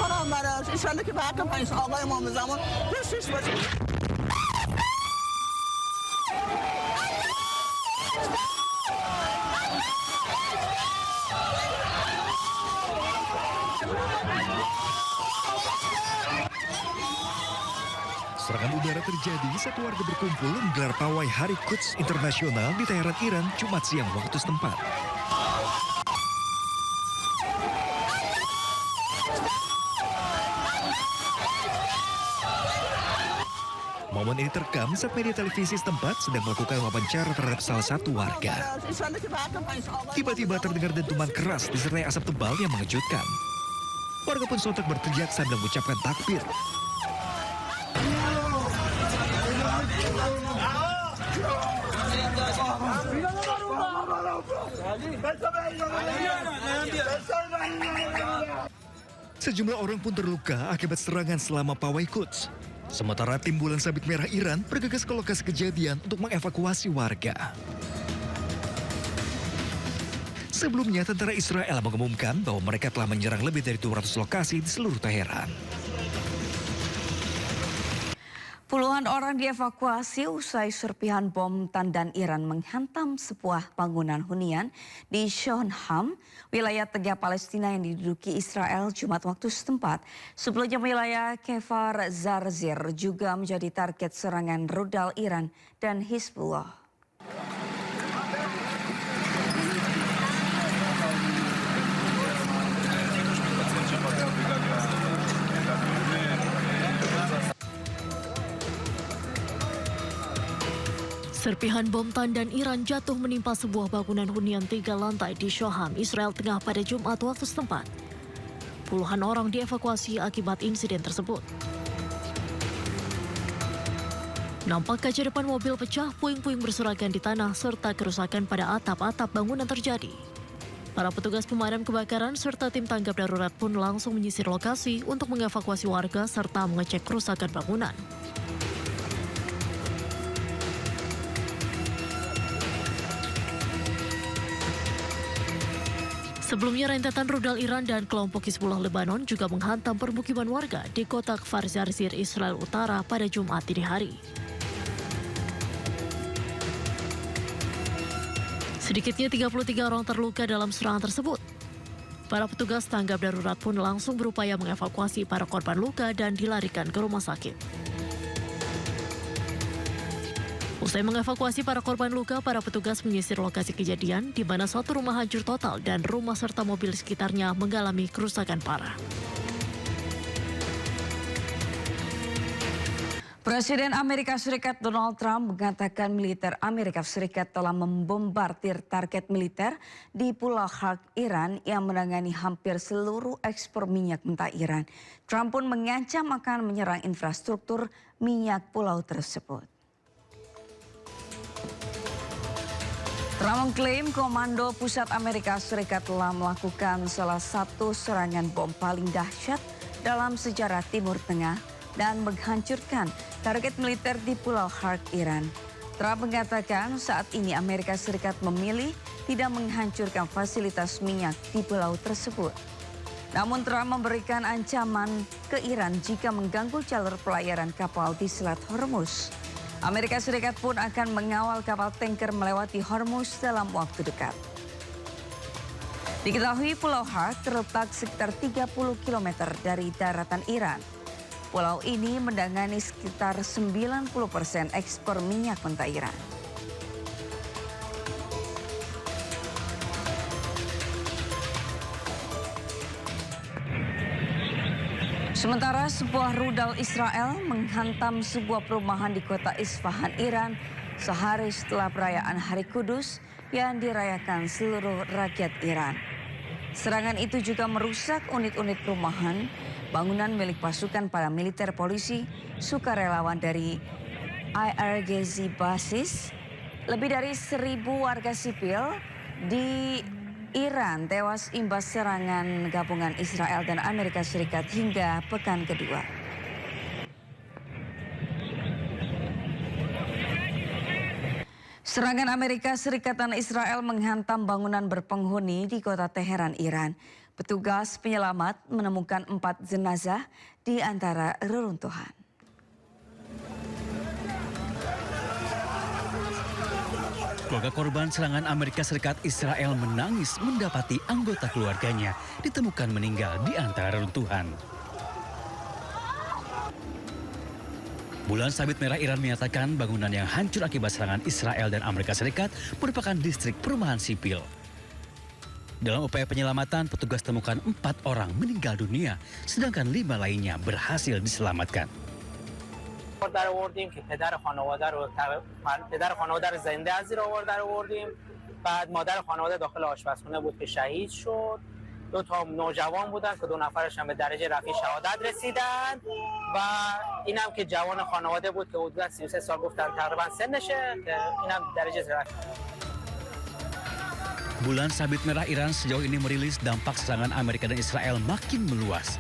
برای ایشالله که به حق پنج آقای امام زمان پیشش باشه. Serangan udara terjadi saat warga berkumpul menggelar pawai Hari Quds Internasional di Teheran, Iran, Jumat siang waktu setempat. Momen ini terekam saat media televisi setempat sedang melakukan wawancara terhadap salah satu warga. Tiba-tiba terdengar dentuman keras disertai asap tebal yang mengejutkan. Warga pun sontak berteriak sambil mengucapkan takbir. Sejumlah orang pun terluka akibat serangan selama pawai Quds. Sementara tim Bulan Sabit Merah Iran bergegas ke lokasi kejadian untuk mengevakuasi warga. Sebelumnya, tentara Israel mengumumkan bahwa mereka telah menyerang lebih dari 200 lokasi di seluruh Teheran. Puluhan orang dievakuasi usai serpihan bom tandan Iran menghantam sebuah bangunan hunian di Shonham, wilayah Tengah Palestina yang diduduki Israel Jumat waktu setempat. Sebelumnya wilayah Kefar Zarzir juga menjadi target serangan rudal Iran dan Hizbullah. Serpihan bom tandan Iran jatuh menimpa sebuah bangunan hunian 3 lantai di Shoham, Israel Tengah pada Jumat waktu setempat. Puluhan orang dievakuasi akibat insiden tersebut. Nampak kaca depan mobil pecah, puing-puing berserakan di tanah, serta kerusakan pada atap-atap bangunan terjadi. Para petugas pemadam kebakaran serta tim tanggap darurat pun langsung menyisir lokasi untuk mengevakuasi warga serta mengecek kerusakan bangunan. Sebelumnya rentetan rudal Iran dan kelompok Hizbullah Lebanon juga menghantam permukiman warga di kota Kfar Zarzir, Israel Utara pada Jumat dini hari. Sedikitnya 33 orang terluka dalam serangan tersebut. Para petugas tanggap darurat pun langsung berupaya mengevakuasi para korban luka dan dilarikan ke rumah sakit. Usai mengevakuasi para korban luka, para petugas menyisir lokasi kejadian di mana satu rumah hancur total dan rumah serta mobil di sekitarnya mengalami kerusakan parah. Presiden Amerika Serikat Donald Trump mengatakan militer Amerika Serikat telah membombardir target militer di Pulau Harg, Iran yang menangani hampir seluruh ekspor minyak mentah Iran. Trump pun mengancam akan menyerang infrastruktur minyak pulau tersebut. Trump mengklaim Komando Pusat Amerika Serikat telah melakukan salah satu serangan bom paling dahsyat dalam sejarah Timur Tengah dan menghancurkan target militer di Pulau Harg, Iran. Trump mengatakan saat ini Amerika Serikat memilih tidak menghancurkan fasilitas minyak di pulau tersebut. Namun Trump memberikan ancaman ke Iran jika mengganggu jalur pelayaran kapal di Selat Hormuz. Amerika Serikat pun akan mengawal kapal tanker melewati Hormuz dalam waktu dekat. Diketahui Pulau Harg terletak sekitar 30 km dari daratan Iran. Pulau ini menangani sekitar 90% ekspor minyak mentah Iran. Sementara sebuah rudal Israel menghantam sebuah perumahan di kota Isfahan, Iran sehari setelah perayaan Hari Kudus yang dirayakan seluruh rakyat Iran. Serangan itu juga merusak unit-unit perumahan, bangunan milik pasukan paramiliter polisi, sukarelawan dari IRGZ Basis. Lebih dari 1.000 warga sipil di Iran tewas imbas serangan gabungan Israel dan Amerika Serikat hingga pekan kedua. Serangan Amerika Serikat dan Israel menghantam bangunan berpenghuni di kota Teheran, Iran. Petugas penyelamat menemukan 4 jenazah di antara reruntuhan. Keluarga korban serangan Amerika Serikat Israel menangis mendapati anggota keluarganya ditemukan meninggal di antara reruntuhan. Bulan Sabit Merah Iran menyatakan bangunan yang hancur akibat serangan Israel dan Amerika Serikat merupakan distrik perumahan sipil. Dalam upaya penyelamatan, petugas temukan 4 orang meninggal dunia, sedangkan 5 lainnya berhasil diselamatkan. در آوردیم که پدر خانواده رو زنده از زیر آوار در آوردیم. بعد مادر خانواده داخل آشپزخونه بود که شهید شد. 2 تا نوجوان بودن که 2 نفرش هم به درجه رفیع شهادت رسیدن و اینم که جوان خانواده بود که حدود 33 سال گفتن تقریبا سنشه که اینم درجه رفیع. Bulan Sabit Merah Iran sejauh ini merilis dampak serangan Amerika dan Israel makin meluas.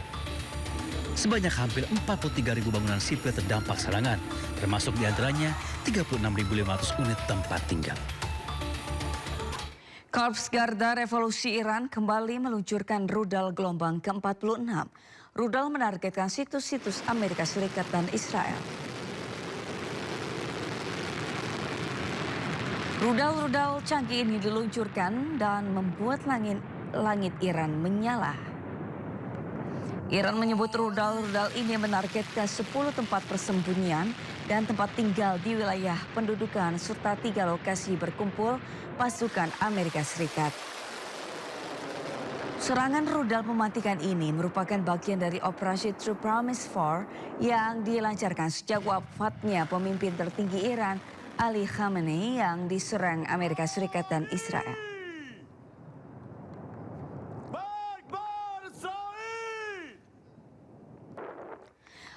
Sebanyak hampir 43.000 bangunan sipil terdampak serangan, termasuk diantaranya 36.500 unit tempat tinggal. Korps Garda Revolusi Iran kembali meluncurkan rudal gelombang ke-46. Rudal menargetkan situs-situs Amerika Serikat dan Israel. Rudal-rudal canggih ini diluncurkan dan membuat langit Iran menyala. Iran menyebut rudal-rudal ini menargetkan 10 tempat persembunyian dan tempat tinggal di wilayah pendudukan serta 3 lokasi berkumpul pasukan Amerika Serikat. Serangan rudal mematikan ini merupakan bagian dari operasi True Promise 4 yang dilancarkan sejak wafatnya pemimpin tertinggi Iran Ali Khamenei yang diserang Amerika Serikat dan Israel.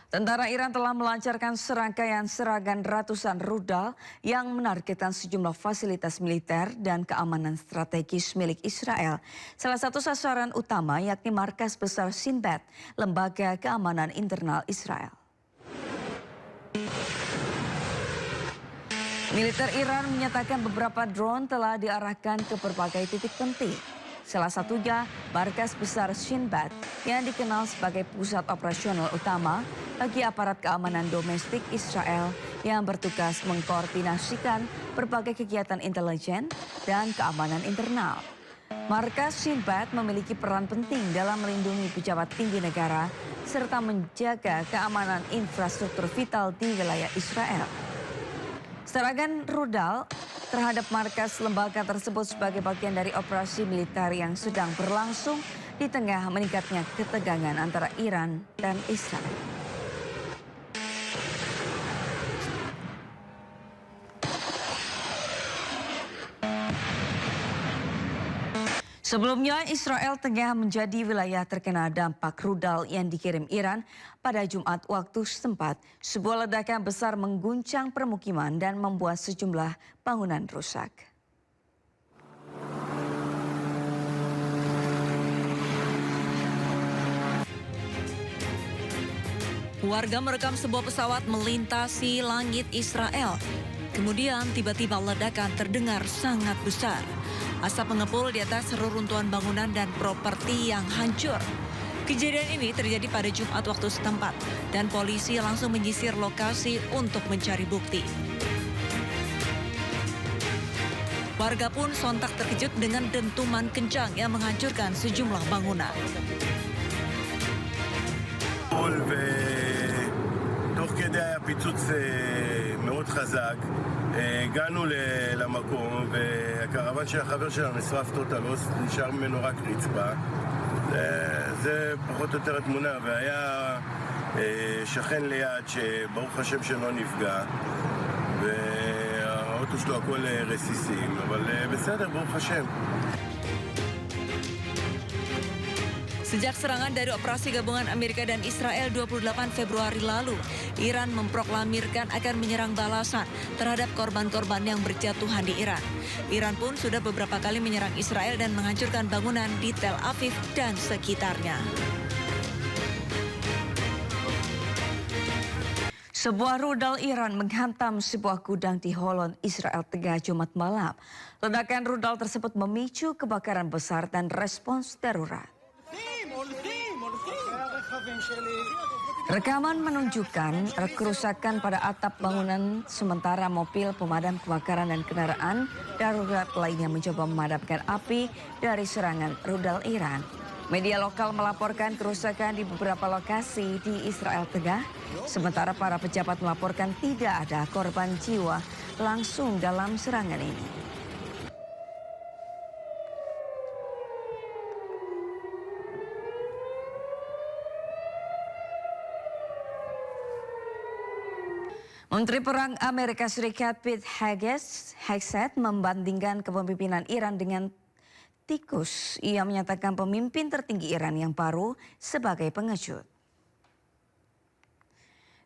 Tentara Iran telah melancarkan serangkaian serangan ratusan rudal yang menargetkan sejumlah fasilitas militer dan keamanan strategis milik Israel. Salah satu sasaran utama yakni markas besar Shin Bet, lembaga keamanan internal Israel. Militer Iran menyatakan beberapa drone telah diarahkan ke berbagai titik penting. Salah satunya markas besar Shin Bet yang dikenal sebagai pusat operasional utama bagi aparat keamanan domestik Israel yang bertugas mengkoordinasikan berbagai kegiatan intelijen dan keamanan internal. Markas Shin Bet memiliki peran penting dalam melindungi pejabat tinggi negara serta menjaga keamanan infrastruktur vital di wilayah Israel. Serangan rudal terhadap markas lembaga tersebut sebagai bagian dari operasi militer yang sedang berlangsung di tengah meningkatnya ketegangan antara Iran dan Israel. Sebelumnya, Israel tengah menjadi wilayah terkena dampak rudal yang dikirim Iran pada Jumat waktu setempat. Sebuah ledakan besar mengguncang permukiman dan membuat sejumlah bangunan rusak. Warga merekam sebuah pesawat melintasi langit Israel. Kemudian tiba-tiba ledakan terdengar sangat besar. Asap mengepul di atas reruntuhan bangunan dan properti yang hancur. Kejadian ini terjadi pada Jumat waktu setempat dan polisi langsung menyisir lokasi untuk mencari bukti. Warga pun sontak terkejut dengan dentuman kencang yang menghancurkan sejumlah bangunan. תוך כדי היה פיצוץ מאוד חזק, הגענו למקום והקרוון של החבר שלנו נשרף טוטלוס, נשאר ממנו רק רצפה. זה פחות או יותר התמונה, והיה שכן ליד שברוך השם שלא נפגע, והאוטו שלו הכל רסיסים, אבל בסדר, ברוך השם. Sejak serangan dari operasi gabungan Amerika dan Israel 28 Februari lalu, Iran memproklamirkan akan menyerang balasan terhadap korban-korban yang berjatuhan di Iran. Iran pun sudah beberapa kali menyerang Israel dan menghancurkan bangunan di Tel Aviv dan sekitarnya. Sebuah rudal Iran menghantam sebuah gudang di Holon, Israel Tengah Jumat malam. Ledakan rudal tersebut memicu kebakaran besar dan respons darurat. Rekaman menunjukkan kerusakan pada atap bangunan sementara mobil pemadam kebakaran dan kendaraan darurat lainnya mencoba memadamkan api dari serangan rudal Iran. Media lokal melaporkan kerusakan di beberapa lokasi di Israel Tengah, sementara para pejabat melaporkan tidak ada korban jiwa langsung dalam serangan ini. Menteri Perang Amerika Serikat Pete Hegseth membandingkan kepemimpinan Iran dengan tikus. Ia menyatakan pemimpin tertinggi Iran yang baru sebagai pengecut.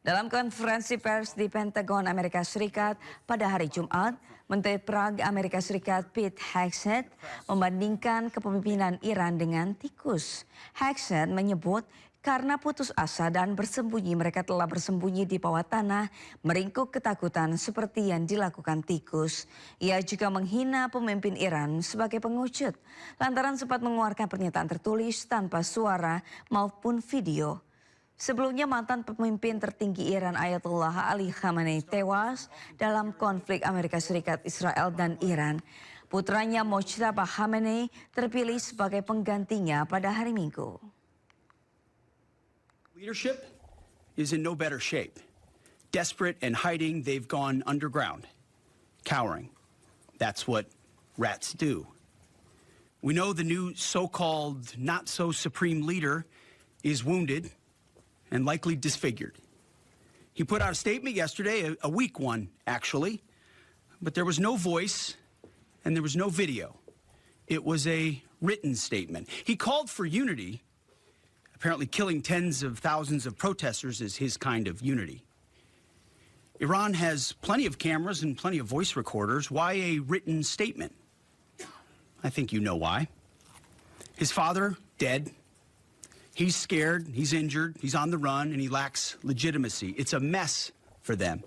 Dalam konferensi pers di Pentagon Amerika Serikat pada hari Jumat, Menteri Perang Amerika Serikat Pete Hegseth membandingkan kepemimpinan Iran dengan tikus. Hegseth menyebut karena putus asa dan bersembunyi, mereka telah bersembunyi di bawah tanah, meringkuk ketakutan seperti yang dilakukan tikus. Ia juga menghina pemimpin Iran sebagai pengecut, lantaran sempat mengeluarkan pernyataan tertulis tanpa suara maupun video. Sebelumnya mantan pemimpin tertinggi Iran Ayatollah Ali Khamenei tewas dalam konflik Amerika Serikat, Israel dan Iran. Putranya Mojtaba Khamenei terpilih sebagai penggantinya pada hari Minggu. Leadership is in no better shape. Desperate and hiding, they've gone underground, cowering. That's what rats do. We know the new so-called not-so-supreme leader is wounded and likely disfigured. He put out a statement yesterday, a weak one, actually, but there was no voice and there was no video. It was a written statement. He called for unity. Apparently killing tens of thousands of protesters is his kind of unity. Iran has plenty of cameras and plenty of voice recorders. Why a written statement? I think you know why. His father, dead. He's scared, he's injured, he's on the run, and he lacks legitimacy. It's a mess for them.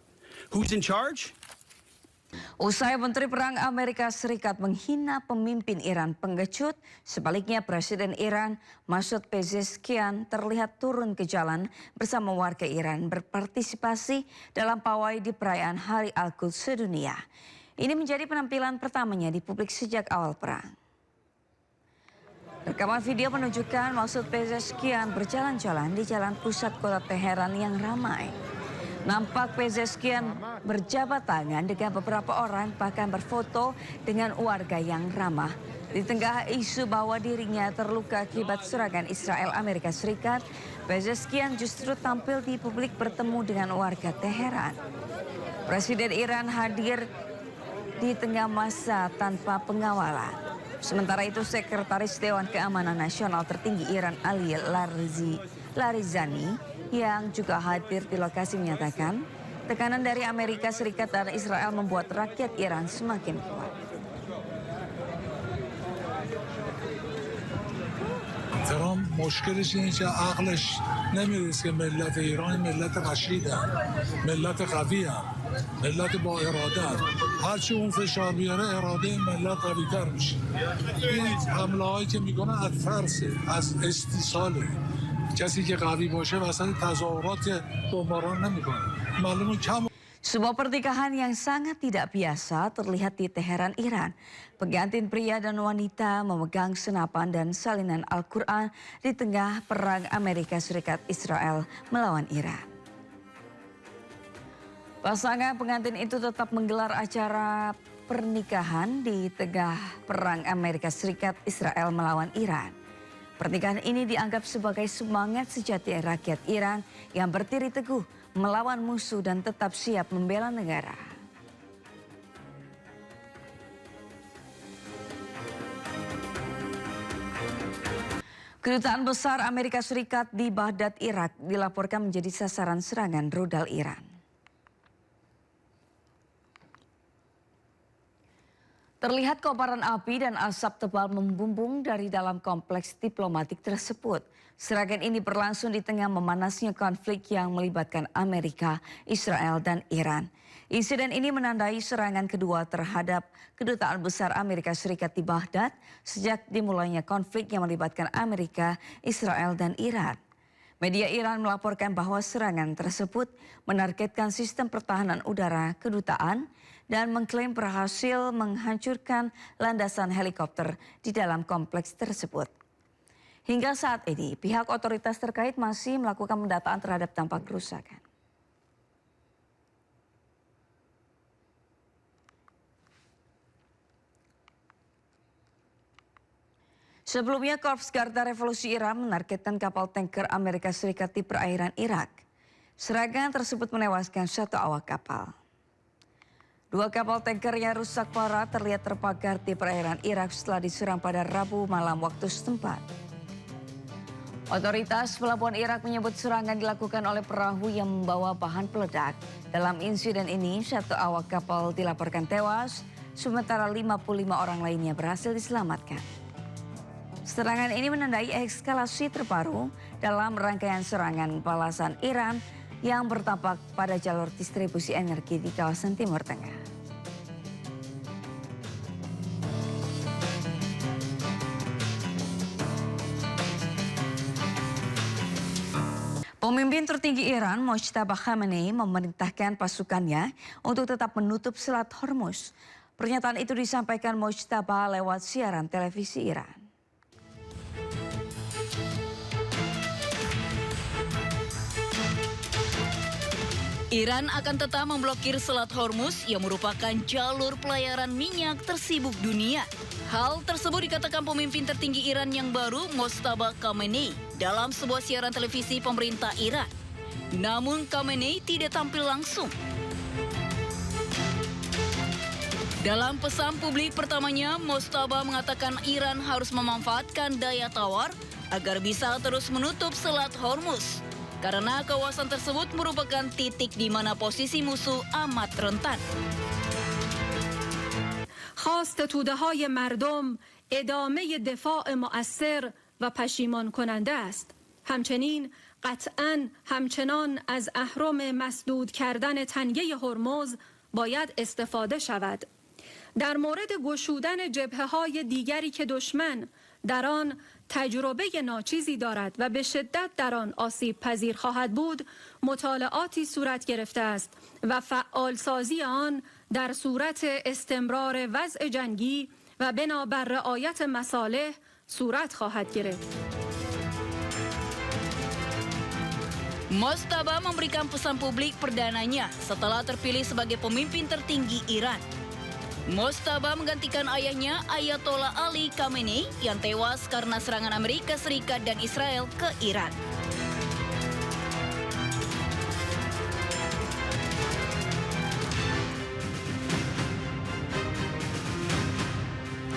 Who's in charge? Usai Menteri Perang Amerika Serikat menghina pemimpin Iran pengecut, sebaliknya Presiden Iran Masoud Pezeshkian terlihat turun ke jalan bersama warga Iran berpartisipasi dalam pawai di perayaan Hari Al-Quds sedunia. Ini menjadi penampilan pertamanya di publik sejak awal perang. Rekaman video menunjukkan Masoud Pezeshkian berjalan-jalan di jalan pusat kota Teheran yang ramai. Nampak Pezeshkian berjabat tangan dengan beberapa orang, bahkan berfoto dengan warga yang ramah. Di tengah isu bahwa dirinya terluka akibat serangan Israel Amerika Serikat, Pezeshkian justru tampil di publik bertemu dengan warga Teheran. Presiden Iran hadir di tengah masa tanpa pengawalan. Sementara itu, Sekretaris Dewan Keamanan Nasional tertinggi Iran Ali Larizani yang juga hadir di lokasi menyatakan tekanan dari Amerika Serikat dan Israel membuat rakyat Iran semakin kuat. ترامپ مشکلش اینه که عقلش نمیرسه که ملت ایران ملت رشیدن، ملت قوی هم، ملت با اراده. هرچی اون فشار بیاره اراده ملت قوی تر میشه. این حمله هایی که میکنه از ترسه، از استیصاله. کسی که قوی باشه وسط تظاهرات بمباران نمیکنه. معلومه کم. Sebuah pernikahan yang sangat tidak biasa terlihat di Teheran, Iran. Pengantin pria dan wanita memegang senapan dan salinan Al-Quran di tengah perang Amerika Serikat Israel melawan Iran. Pasangan pengantin itu tetap menggelar acara pernikahan di tengah perang Amerika Serikat Israel melawan Iran. Pernikahan ini dianggap sebagai semangat sejati rakyat Iran yang berdiri teguh melawan musuh dan tetap siap membela negara. Kedutaan besar Amerika Serikat di Baghdad, Irak dilaporkan menjadi sasaran serangan rudal Iran. Terlihat kobaran api dan asap tebal membumbung dari dalam kompleks diplomatik tersebut. Serangan ini berlangsung di tengah memanasnya konflik yang melibatkan Amerika, Israel, dan Iran. Insiden ini menandai serangan kedua terhadap kedutaan besar Amerika Serikat di Baghdad sejak dimulainya konflik yang melibatkan Amerika, Israel, dan Iran. Media Iran melaporkan bahwa serangan tersebut menargetkan sistem pertahanan udara kedutaan dan mengklaim berhasil menghancurkan landasan helikopter di dalam kompleks tersebut. Hingga saat ini, pihak otoritas terkait masih melakukan pendataan terhadap dampak kerusakan. Sebelumnya, Korps Garda Revolusi Iran menargetkan kapal tanker Amerika Serikat di perairan Irak. Serangan tersebut menewaskan 1 awak kapal. 2 kapal tanker yang rusak parah terlihat terpagar di perairan Irak setelah diserang pada Rabu malam waktu setempat. Otoritas pelabuhan Irak menyebut serangan dilakukan oleh perahu yang membawa bahan peledak. Dalam insiden ini, 1 awak kapal dilaporkan tewas, sementara 55 orang lainnya berhasil diselamatkan. Serangan ini menandai eskalasi terbaru dalam rangkaian serangan balasan Iran yang bertampak pada jalur distribusi energi di kawasan Timur Tengah. Pemimpin tertinggi Iran, Mojtaba Khamenei, memerintahkan pasukannya untuk tetap menutup Selat Hormuz. Pernyataan itu disampaikan Mojtaba lewat siaran televisi Iran. Iran akan tetap memblokir Selat Hormuz yang merupakan jalur pelayaran minyak tersibuk dunia. Hal tersebut dikatakan pemimpin tertinggi Iran yang baru, Mojtaba Khamenei, dalam sebuah siaran televisi pemerintah Iran. Namun Khamenei tidak tampil langsung. Dalam pesan publik pertamanya, Mojtaba mengatakan Iran harus memanfaatkan daya tawar agar bisa terus menutup Selat Hormuz. Karena kawasan tersebut merupakan titik di mana posisi musuh amat rentan. خواست توده‌های مردم ادامه دفاع مؤثر و پشیمان کننده است. همچنین قطعاً همچنان از اهرم مسدود کردن تنگه هرمز باید استفاده شود. در مورد گشودن جبهه‌های دیگری که دشمن در آن تجربه ناچیزی دارد و به شدت در آن آسیب پذیر خواهد بود، مطالعاتی صورت گرفته است و فعالسازی آن در صورت استمرار وضع جنگی و بنابر رعایت مصالح صورت خواهد گرفت. Mojtaba memberikan pesan publik perdananya setelah terpilih sebagai pemimpin tertinggi Iran. Mojtaba menggantikan ayahnya Ayatollah Ali Khamenei yang tewas karena serangan Amerika Serikat dan Israel ke Iran.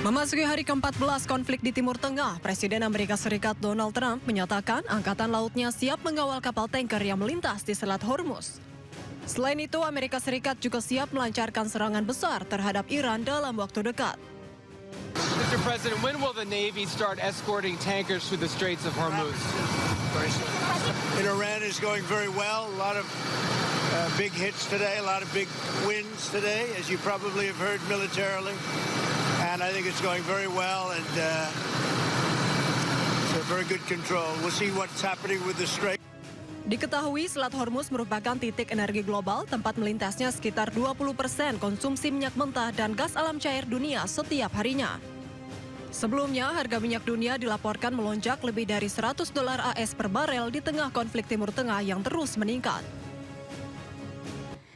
Memasuki hari ke-14 konflik di Timur Tengah, Presiden Amerika Serikat Donald Trump menyatakan angkatan lautnya siap mengawal kapal tanker yang melintas di Selat Hormuz. Selain itu, Amerika Serikat juga siap melancarkan serangan besar terhadap Iran dalam waktu dekat. Mr. President, when will the Navy start escorting tankers through the Straits of Hormuz? In Iran is going very well. A lot of big hits today, a lot of big wins today, as you probably have heard militarily. And I think it's going very well, and it's a very good control. We'll see what's happening with the Strait. Diketahui Selat Hormuz merupakan titik energi global tempat melintasnya sekitar 20% konsumsi minyak mentah dan gas alam cair dunia setiap harinya. Sebelumnya, harga minyak dunia dilaporkan melonjak lebih dari $100 AS per barel di tengah konflik Timur Tengah yang terus meningkat.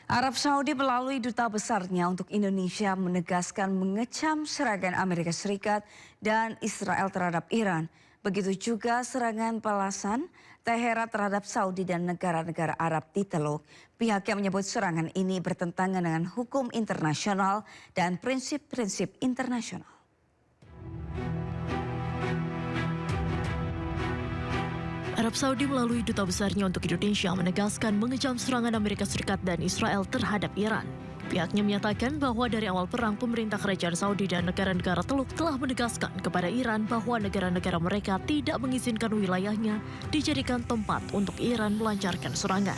Arab Saudi melalui duta besarnya untuk Indonesia menegaskan mengecam serangan Amerika Serikat dan Israel terhadap Iran. Begitu juga serangan balasan Teheran terhadap Saudi dan negara-negara Arab di Teluk. Pihaknya menyebut serangan ini bertentangan dengan hukum internasional dan prinsip-prinsip internasional. Arab Saudi melalui duta besarnya untuk Indonesia menegaskan mengecam serangan Amerika Serikat dan Israel terhadap Iran. Pihaknya menyatakan bahwa dari awal perang, pemerintah Kerajaan Saudi dan negara-negara Teluk telah menegaskan kepada Iran bahwa negara-negara mereka tidak mengizinkan wilayahnya dijadikan tempat untuk Iran melancarkan serangan.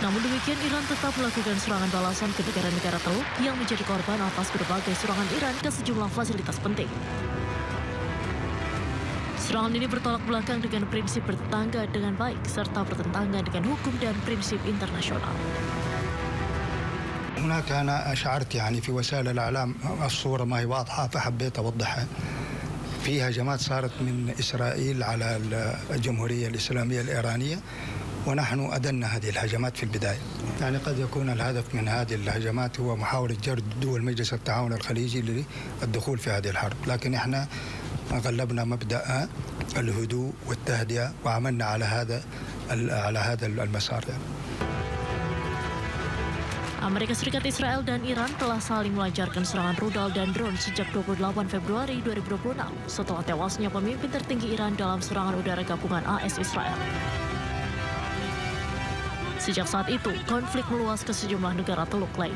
Namun demikian, Iran tetap melakukan serangan balasan ke negara-negara Teluk yang menjadi korban atas berbagai serangan Iran ke sejumlah fasilitas penting. Serangan ini bertolak belakang dengan prinsip bertetangga dengan baik serta bertentangan dengan hukum dan prinsip internasional. هناك أنا أشعرت يعني في وسائل الإعلام الصورة ما هي واضحة فحبيت أوضحها. في هجمات صارت من إسرائيل على الجمهورية الإسلامية الإيرانية ونحن أدنا هذه الهجمات في البداية. يعني قد يكون الهدف من هذه الهجمات هو محاولة جرد دول مجلس التعاون الخليجي للدخول في هذه الحرب، لكن احنا غلبنا مبدأ الهدوء والتهدئة وعملنا على هذا المسار يعني. Amerika Serikat, Israel, dan Iran telah saling melancarkan serangan rudal dan drone sejak 28 Februari 2026 setelah tewasnya pemimpin tertinggi Iran dalam serangan udara gabungan AS Israel. Sejak saat itu, konflik meluas ke sejumlah negara Teluk Lain.